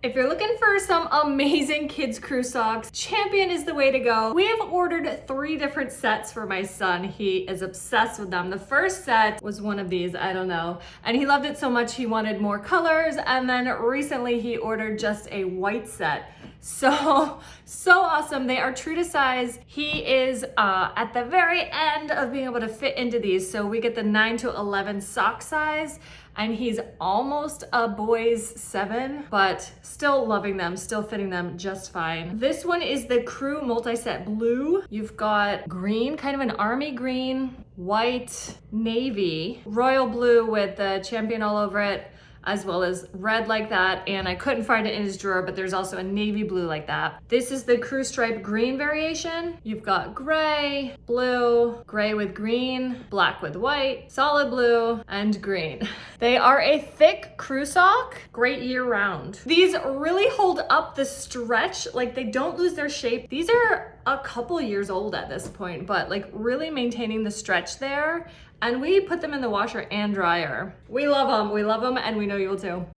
If you're looking for some amazing kids crew socks, Champion is the way to go. We have ordered 3 different sets for my son. He is obsessed with them. The first set was one of these, I don't know, and he loved it so much he wanted more colors, and then recently he ordered just a white set. So awesome. They are true to size. He is at the very end of being able to fit into these. So we get the 9 to 11 sock size, and he's almost a boy's 7, but still loving them, still fitting them just fine. This one is the Crew multi-set blue. You've got green, kind of an army green, white, navy, royal blue with the Champion all over it, as well as red like that, and I couldn't find it in his drawer, but there's also a navy blue like that. This is the Crew Stripe green variation. You've got gray, blue, gray with green, black with white, solid blue, and green. They are a thick crew sock, great year round. These really hold up the stretch, like they don't lose their shape. These are a couple years old at this point, but like really maintaining the stretch there. And we put them in the washer and dryer. We love them, and we know you will too.